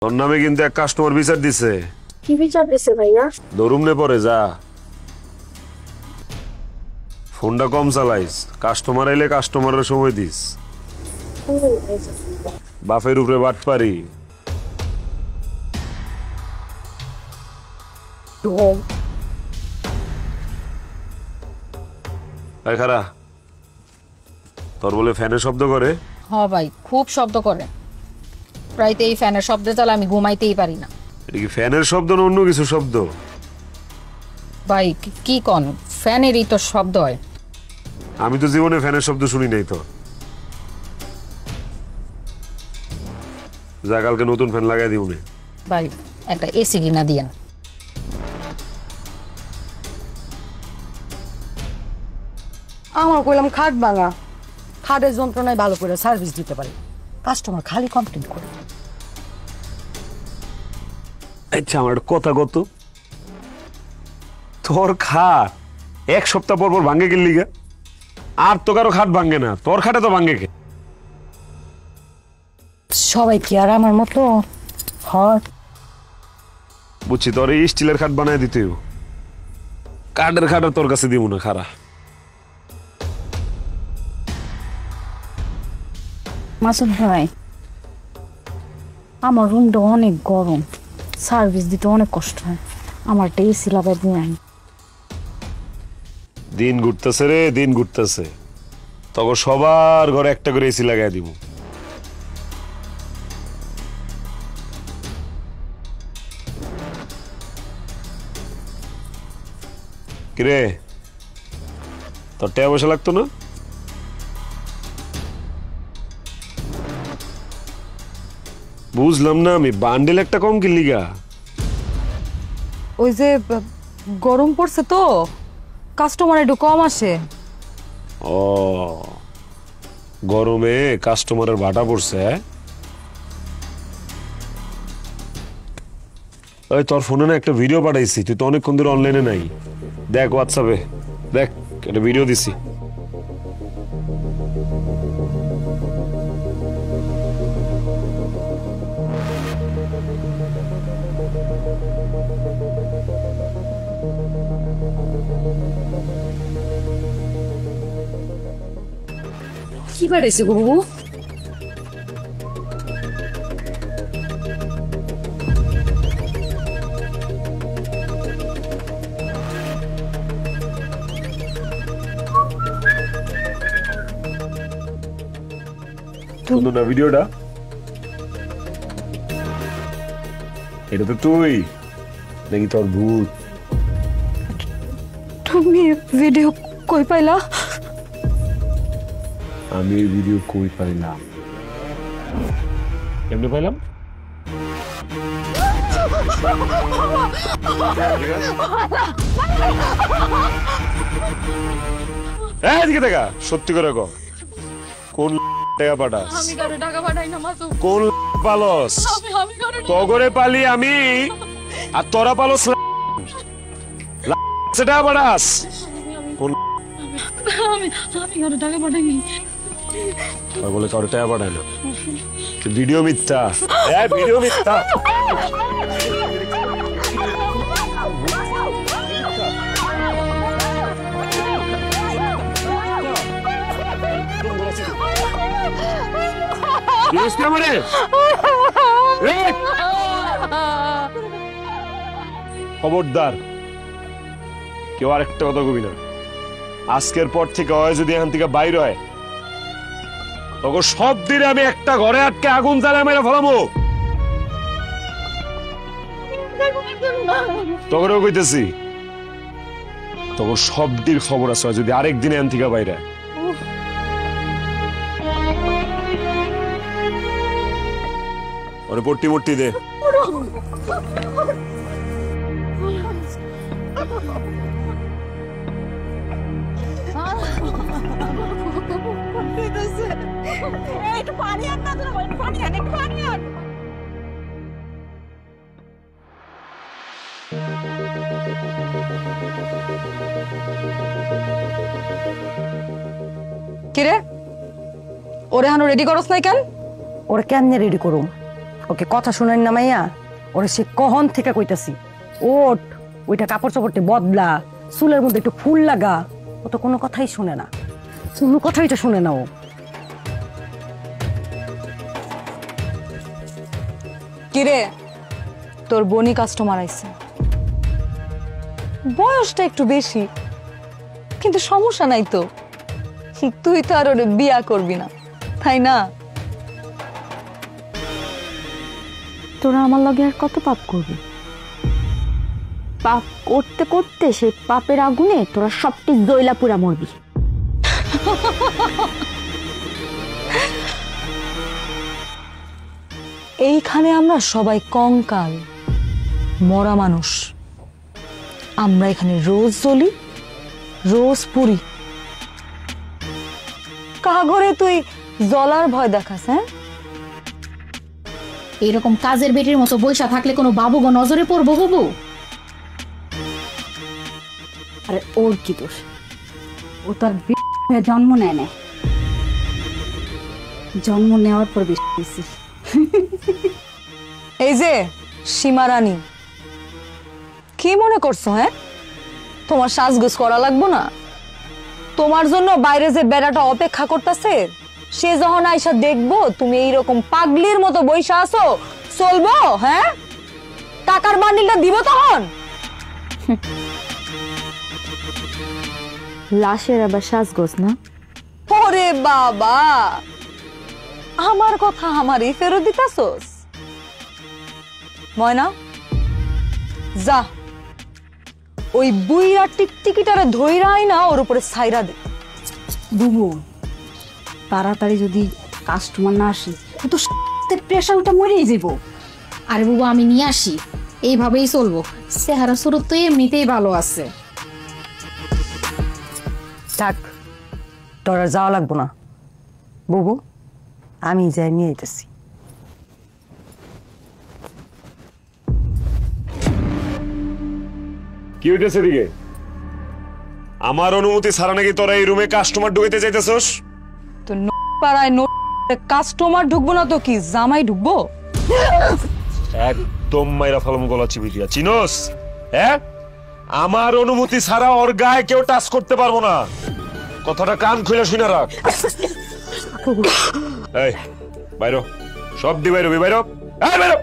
তোর নামে কিন্তু এক কাস্টমার বিচার দিছে। কি বিচার দিছে ভাইয়া? দরুম নে পরে যা, ফোনটা কম চালাইস, কাস্টমার আইলে কাস্টমারের সময় দিস। বাপের উপরে বাট পারি। খারা তোর বলে ফ্যানের শব্দ করে? হ ভাই, খুব শব্দ করে। প্রায়তে এই ফ্যানের শব্দে তাহলে আমি ঘুমাইতেই পারি না। এটা কি ফ্যানের শব্দ না অন্য কিছু শব্দ? ভাই কি কন, ফ্যানেরই তো শব্দ হয়। আমি তো জীবনে ফ্যানের শব্দ শুনি নাই। তো যা, কালকে নতুন ফ্যান লাগাই দিব। ভাই একটা এসি কিনা দিয়েন। আমার কইলাম খাট ভাঙা, খাটের যন্ত্রণায় ভালো করে সার্ভিস দিতে পারি, কাস্টমার খালি কমপ্লেন করে। আচ্ছা, আমার কথা কত, তোর খাট এক সপ্তাহ পর পর ভাঙ্গে গেলি গা, আর তো কারো খাট ভাঙ্গে না, তোর খাটে তো ভাঙ্গে কে? সবাই কি আর আমার মতো হয়? বুঝছি, তোর এই স্টিলের খাট বানায় দিতে হইব। কাঠের খাট আর তোর কাছে দিব না। খারা মাসুদ ভাই, আমার রুমটা অনেক গরম, সার্ভিস দিতে অনেক কষ্ট হয়, আমার এসি লাগাই দিয়ে। দিন ঘুরতেছে রে, দিন ঘুরতেছে, তখন সবার ঘরে একটা করে এসি লাগাই দিব। কিরে, তোর টাকা পয়সা লাগতো না? বুঝলাম না আমি, বান্ডেল একটা কম কিনলি গা? ওই যে গরম পড়ছে তো, কাস্টমার একটু কম আসে। ও, গরমে কাস্টমারের ভাটা পড়ছে। ওই তোর ফোনে না একটা ভিডিও পাঠাইছি, তুই তো অনেকক্ষণ ধরে অনলাইনে নাই। দেখ হোয়াটসঅ্যাপে, দেখ একটা ভিডিও দিছি। কি পাঠাইছে গো বাবু? সুন্দর না ভিডিওটা? এটা তো তুই নাকি তোর ভূত? তুমি ভিডিও কই পাইলা? আমি এই ভিডিও কই পাইলাম? কেমনে পাইলাম? এদিকে দেখা, সত্যি করে কর, কোন টাকা পাঠাস? আমি কারো টাকা পাঠাই না মাসুদ। কোন পালস? তগরে পালি আমি, আর তোরা পালস সেটা পাঠাস? কোন আমি কারো টাকা পাঠাইনি। বলে কারো টাকা পাঠায় না? ভিডিও মিথ্যা, ভিডিও মিথ্যা। খবরদার, কেউ আর একটা কথা কবি না। আজকের পর থেকে হয় যদি এখান থেকে বাইর হয়, তখন সব দিনে আমি একটা ঘরে আটকে আগুন জ্বালায় মেরে ফেলামো। তখনও কইতেছি, তখন সবটির খবর আছে যদি আরেকদিন এখান থেকে বাইরে। ওরে পট্টি মট্টি দে। কিরে, ওরে হানো রেডি করস নাই কেন? ওরে কেমনে রেডি করুম? ওকে কথা শুনেন না মাইয়া, ওরে সে কখন থেকে কইতাছি ওট, ওইটা কাপড় চাপড়তে বদলা, চুলের মধ্যে একটু ফুল লাগা। ও তো কোনো কথাই শুনে না, কোনো কথাই তো শুনে না ও। কিরে, তোর বনি কাস্টমার আইছে। বয়সটা একটু বেশি, কিন্তু সমস্যা নাই তো। তুই তো আর ওরে বিয়া করবি না, তাই না? তোরা আমার লগে আর কত পাপ করবি? পাপ করতে করতে সেই পাপের আগুনে তোরা সবটি জয়লা পুরা মরবি। এইখানে আমরা সবাই কঙ্কাল, মরা মানুষ। আমরা এখানে রোজ জ্বলি, রোজ পুরি। কাহা ঘরে তুই জ্বলার ভয় দেখাস? হ্যাঁ, এইরকম কাজের বেটির মতো বৈশা থাকলে কোনো বাবুগো নজরে পড়বো বাবু? আরে ওর কি দোষ? ও তার জন্ম নেয় না, জন্ম নেওয়ার পর বেশি। এই যে সীমারানী, কি মনে করছো? হ্যাঁ, তোমার সাজগোজ করা লাগবো না? তোমার জন্য বাইরে যে বেড়াটা অপেক্ষা করতেছে, সে যখন আইসা দেখবো তুমি এইরকম পাগলির মতো বইসা আছো, চলবো? হ্যাঁ, টাকার বান্ডিলটা দিব তখন? লাশের আবার সাজগোজ না? ওরে বাবা, আমার কথা আমারই ফেরত দিতাছোস? ময়না, যা ওই বুইরা টিকটিকিটারে ধইরা আই না, ওর উপরে ছাইরা দে। বুবু, তাড়াতাড়ি যদি কাস্টমার না আসে তো প্রেশার উঠে মরেই যাবো। আরে বাবু, আমি নিয়ে আসি, এইভাবেই চলবো। চেহারা সুরত তো এমনিতেই ভালো আছে। থাক, তোর আর যাওয়া লাগবো না বুবু, আমি যাই নিয়ে আইতেছি। কি হইতেছে দিকে? আমার অনুমতি ছাড়া নাকি তোরা এই রুমে কাস্টমার ঢুকাইতে চাইতেছস? তো পাড়ায় কাস্টমার ঢুকবো না তো কি, জামাই ঢুকবো? একদম মাইরা ফালম গলা চিপি দিয়া, চিনোস? হ্যাঁ, আমার অনুমতি ছাড়া ওর গায়ে কেউ টাচ করতে পারবো না। কথাটা কান খুলে শুনে রাখ। এই বাইরো, সব দি বাইরো, বাইরো, এই বাইরো।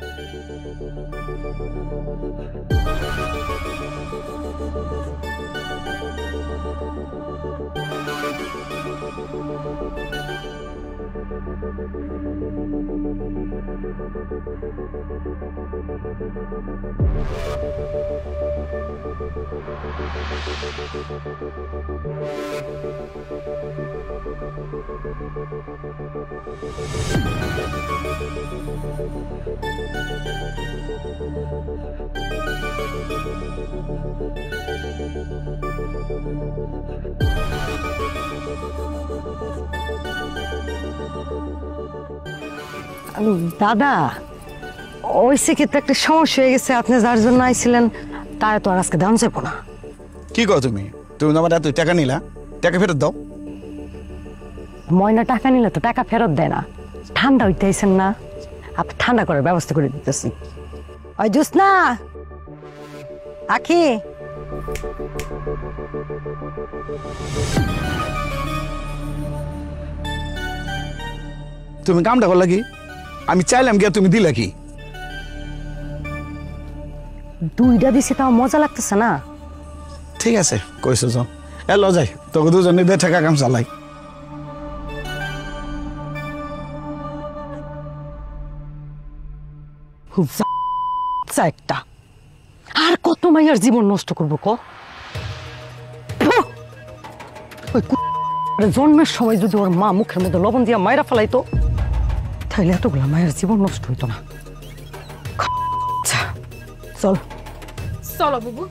দাদা, ওই সেক্ষেত্রে একটা সমস্যা হয়ে গেছে। আপনি যার জন্য আইছিলেন তাই তো আর আজকে দাম যাবো না। কি কও তুমি? তুমি আমার এত টাকা নিলা, টাকা ফেরত দাও। ময়না টাকা নিলে তো টাকা ফেরত দেয় না। ঠান্ডা হইতে আইছেন না, আপনি ঠান্ডা করার ব্যবস্থা করে দিতেছি। ওই জোসনা, আখি, তুমি কামটা করলা কি? আমি চাইলাম গিয়া তুমি দিলা কি? দুইটা দিছে তাও মজা লাগতেছে না। ঠিক আছে, কইছো যাও। এ ল যাই, তোকে দুজনে দিয়ে টাকা কাম চালাই। একটা আর কত মাইয়ার জীবন নষ্ট করবো ক? জন্মের সময় যদি ওর মা মুখের মধ্যে লবণ দিয়া মায়েরা ফেলাইতো, তাহলে এতগুলা মায়ের জীবন নষ্ট হইতো না। চল চলো বাবু।